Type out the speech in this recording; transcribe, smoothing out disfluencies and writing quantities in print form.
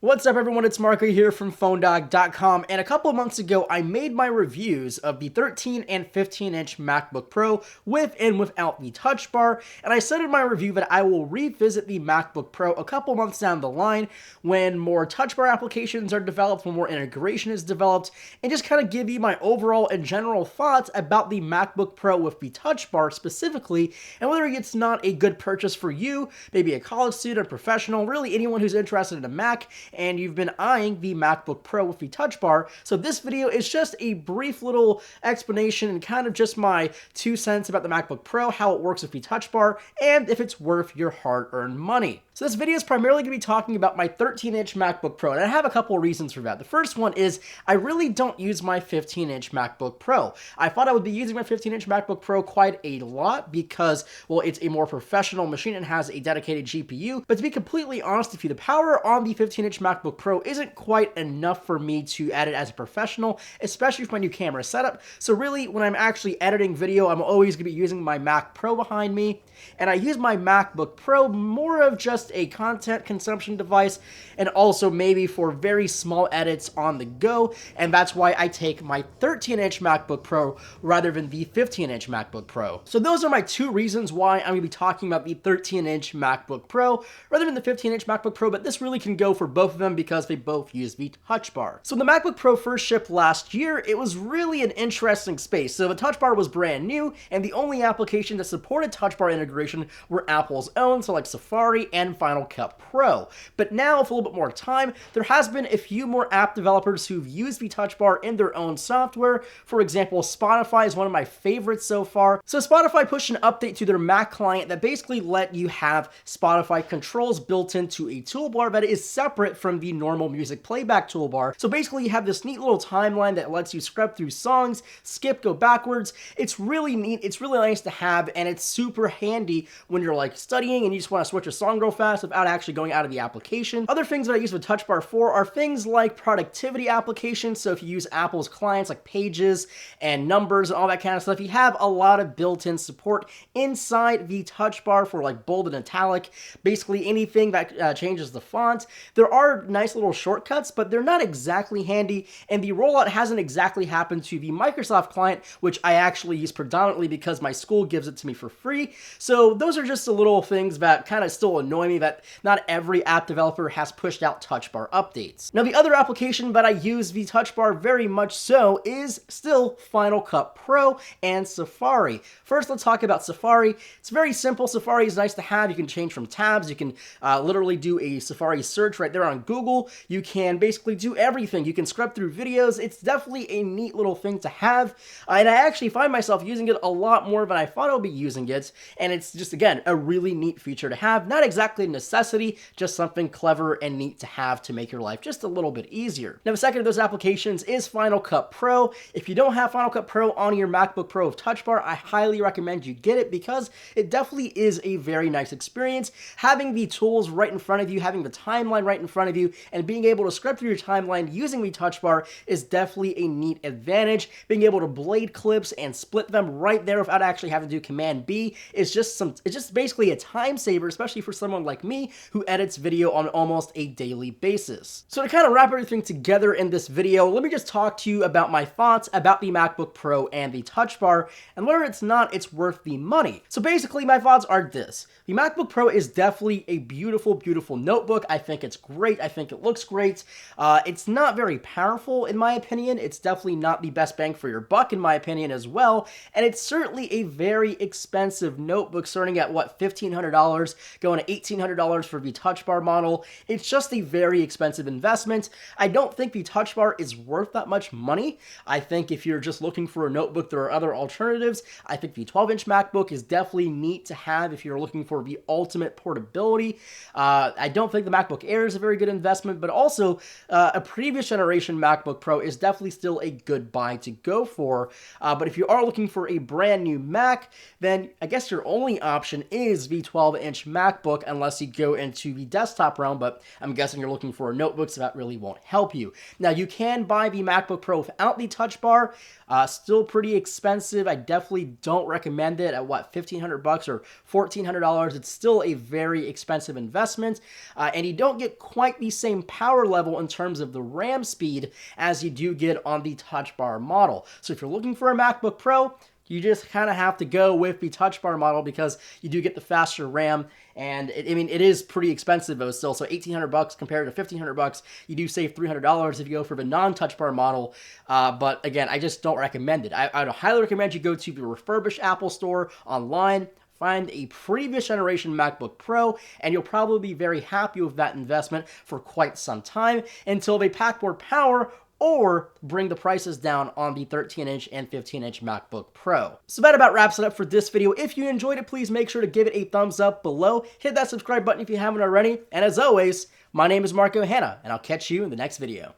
What's up everyone, it's Marco here from PhoneDog.com, and a couple of months ago I made my reviews of the 13 and 15-inch MacBook Pro with and without the Touch Bar, and I said in my review that I will revisit the MacBook Pro a couple months down the line when more Touch Bar applications are developed, when more integration is developed, and just kind of give you my overall and general thoughts about the MacBook Pro with the Touch Bar specifically, and whether it's not a good purchase for you, maybe a college student, a professional, really anyone who's interested in a Mac, and you've been eyeing the MacBook Pro with the Touch Bar. So this video is just a brief little explanation and kind of just my 2 cents about the MacBook Pro, how it works with the Touch Bar, and if it's worth your hard-earned money. So this video is primarily going to be talking about my 13-inch MacBook Pro, and I have a couple of reasons for that. The first one is I really don't use my 15-inch MacBook Pro. I thought I would be using my 15-inch MacBook Pro quite a lot because, well, it's a more professional machine and has a dedicated GPU, but to be completely honest with you, the power on the 15-inch MacBook Pro isn't quite enough for me to edit as a professional, especially with my new camera setup. So really, when I'm actually editing video, I'm always going to be using my Mac Pro behind me, and I use my MacBook Pro more of just a content consumption device and also maybe for very small edits on the go, and that's why I take my 13-inch MacBook Pro rather than the 15-inch MacBook Pro. So those are my 2 reasons why I'm going to be talking about the 13-inch MacBook Pro rather than the 15-inch MacBook Pro, but this really can go for both of them because they both use the Touch Bar. So when the MacBook Pro first shipped last year, it was really an interesting space. So the Touch Bar was brand new, and the only application that supported Touch Bar integration were Apple's own, so like Safari and Final Cut Pro. But now, with a little bit more time, there has been a few more app developers who've used the Touch Bar in their own software. For example, Spotify is one of my favorites so far. So Spotify pushed an update to their Mac client that basically let you have Spotify controls built into a toolbar that is separate from the normal music playback toolbar. So basically you have this neat little timeline that lets you scrub through songs, skip, go backwards. It's really neat, it's really nice to have, and it's super handy when you're like studying and you just want to switch a song real fast without actually going out of the application. Other things that I use with Touch Bar for are things like productivity applications. So if you use Apple's clients like Pages and Numbers and all that kind of stuff, you have a lot of built-in support inside the Touch Bar for like bold and italic, basically anything that changes the font. There are nice little shortcuts, but they're not exactly handy, and the rollout hasn't exactly happened to the Microsoft client, which I actually use predominantly because my school gives it to me for free. So those are just the little things that kind of still annoy me that not every app developer has pushed out Touch Bar updates. Now, the other application that I use the Touch Bar very much so is still Final Cut Pro and Safari. First, let's talk about Safari. It's very simple. Safari is nice to have. You can change from tabs. You can literally do a Safari search right there on Google. You can basically do everything. You can scrub through videos. It's definitely a neat little thing to have, and I actually find myself using it a lot more than I thought I would be using it, and it's just, again, a really neat feature to have. Not exactly a necessity, just something clever and neat to have to make your life just a little bit easier. Now, the second of those applications is Final Cut Pro. If you don't have Final Cut Pro on your MacBook Pro with Touch Bar, I highly recommend you get it because it definitely is a very nice experience. Having the tools right in front of you, having the timeline right in front of you, and being able to scrub through your timeline using the Touch Bar is definitely a neat advantage. Being able to blade clips and split them right there without actually having to do Command B is just it's just basically a time saver, especially for someone like me who edits video on almost a daily basis. So to kind of wrap everything together in this video, let me just talk to you about my thoughts about the MacBook Pro and the Touch Bar and whether it's worth the money. So basically my thoughts are this. The MacBook Pro is definitely a beautiful, beautiful notebook. I think it's great. I think it looks great. It's not very powerful in my opinion. It's definitely not the best bang for your buck in my opinion as well. And it's certainly a very expensive notebook, starting at what, $1,500, going to $1,800 for the Touch Bar model. It's just a very expensive investment. I don't think the Touch Bar is worth that much money. I think if you're just looking for a notebook, there are other alternatives. I think the 12-inch MacBook is definitely neat to have if you're looking for the ultimate portability. I don't think the MacBook Air is a very good investment, but also a previous generation MacBook Pro is definitely still a good buy to go for. But if you are looking for a brand new Mac, then I guess your only option is the 12-inch MacBook, unless unless you go into the desktop realm, but I'm guessing you're looking for a notebook, so that really won't help you. Now, you can buy the MacBook Pro without the Touch Bar. Still pretty expensive. I definitely don't recommend it at what, $1,500 or $1,400. It's still a very expensive investment, and you don't get quite the same power level in terms of the RAM speed as you do get on the Touch Bar model. So if you're looking for a MacBook Pro, you just kind of have to go with the Touch Bar model because you do get the faster RAM, and it is pretty expensive though still. So $1,800 compared to $1,500, you do save $300 if you go for the non-Touch Bar model. But again, I just don't recommend it. I would highly recommend you go to the refurbished Apple Store online, find a previous generation MacBook Pro, and you'll probably be very happy with that investment for quite some time until they pack more power or bring the prices down on the 13-inch and 15-inch MacBook Pro. So that about wraps it up for this video. If you enjoyed it, please make sure to give it a thumbs up below. Hit that subscribe button if you haven't already. And as always, my name is Marco Hanna, and I'll catch you in the next video.